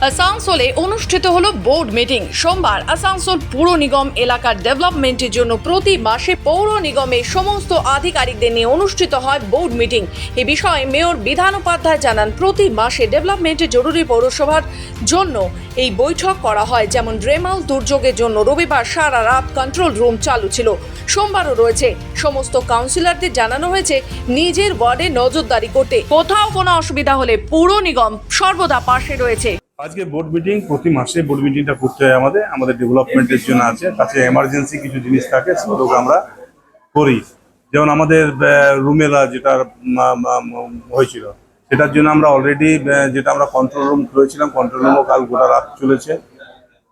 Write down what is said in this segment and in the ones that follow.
আসানসোলে অনুষ্ঠিত হলো বোর্ড মিটিং। সোমবার আসানসোল পুর নিগম এলাকার ডেভেলপমেন্টের জন্য প্রতি মাসে পৌর নিগমের সমস্ত আধিকারিকদের নিয়ে অনুষ্ঠিত হয় বোর্ড মিটিং। এ বিষয়ে মেয়র বিধান উপাধ্যায় জানান, প্রতি মাসে ডেভেলপমেন্টের জরুরি পৌরসভার জন্য এই বৈঠক করা হয়। যেমন রেমাল দুর্যোগের জন্য রবিবার সারা রাত কন্ট্রোল রুম চালু ছিল, সোমবারও রয়েছে। সমস্ত কাউন্সিলরদের জানানো হয়েছে নিজের ওয়ার্ডে নজরদারি করতে, কোথাও কোনো অসুবিধা হলে পুর নিগম সর্বদা পাশে রয়েছে। আজকে বোর্ড মিটিং, প্রতি মাসে বোর্ড মিটিংটা করতে হয় আমাদের ডেভেলপমেন্টের জন্য আছে। কাছে এমার্জেন্সি কিছু জিনিস থাকে সেগুলোকে আমরা করি। যেমন আমাদের রুমেলা যেটা হয়েছিল সেটার জন্য আমরা অলরেডি যেটা আমরা কন্ট্রোল রুম খুলেছিলাম, কন্ট্রোল রুমও কাল গোটা রাত চলেছে,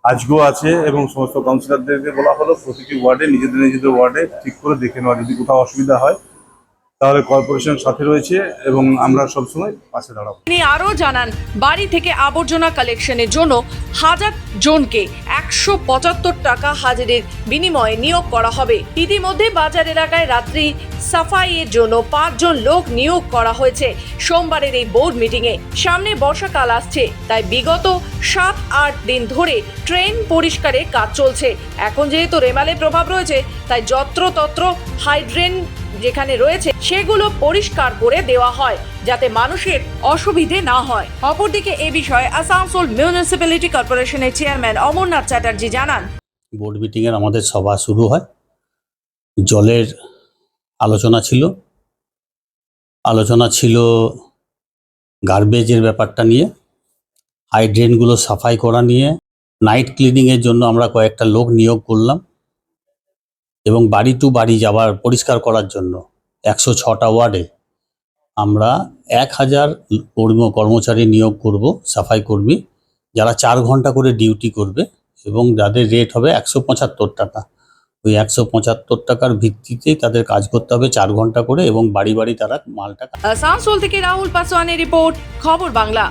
আজকেও আছে। এবং সমস্ত কাউন্সিলরদেরকে বলা হলো প্রতিটি ওয়ার্ডে নিজেদের ওয়ার্ডে ঠিক করে দেখে নেওয়া, যদি কোথাও অসুবিধা হয় তাহলে কর্পোরেশন সাথে রয়েছে এবং আমরা সবসময় পাশে দাঁড়াবো। তিনি আরও জানান, বাড়ি থেকে আবর্জনা কালেকশনের জন্য 1000 জনকে 175 টাকা হাজিরের বিনিময়ে নিয়োগ করা হবে। ইতিমধ্যে বাজার এলাকায় রাত্রি সাফাইয়ের জন্য 5 জন লোক নিয়োগ করা হয়েছে। সোমবারের এই বোর্ড মিটিংয়ে সামনে বর্ষাকাল আসছে, তাই বিগত 7-8 দিন ধরে ট্রেন পরিষ্কারের কাজ চলছে। এখন যেহেতু রেমালের প্রভাব রয়েছে, তাই যত্রতত্র হাইড্রেন যেখানে রয়েছে সেগুলো পরিষ্কার করে দেওয়া হয় যাতে মানুষের অসুবিধে না হয়। অপরদিকে এ বিষয়ে আসানসোল মিউনিসিপ্যালিটি কর্পোরেশনের চেয়ারম্যান অমরনাথ চ্যাটার্জি জানান, বোর্ড মিটিংয়ের আমাদের সভা শুরু হয়। জলের আলোচনা ছিল গার্বেজের ব্যাপারটা নিয়ে, হাইড্রেনগুলো সাফাই করা নিয়ে, নাইট ক্লিনিংয়ের জন্য আমরা কয়েকটা লোক নিয়োগ করলাম এবং বাড়ি টু বাড়ি যাওয়ার পরিষ্কার করার জন্য 106টা ওয়ার্ডে আমরা 1000 কর্মচারী নিয়োগ করব, সাফাই কর্মী, যারা 4 ঘন্টা করে ডিউটি করবে এবং যাদের রেট হবে 175 টাকা। ওই 175 টাকার ভিত্তিতেই তাদের কাজ করতে হবে 4 ঘন্টা করে এবং বাড়ি বাড়ি তারা মালটা। আসানসোল থেকে রাহুল পাসওয়ানের রিপোর্ট, খবর বাংলা।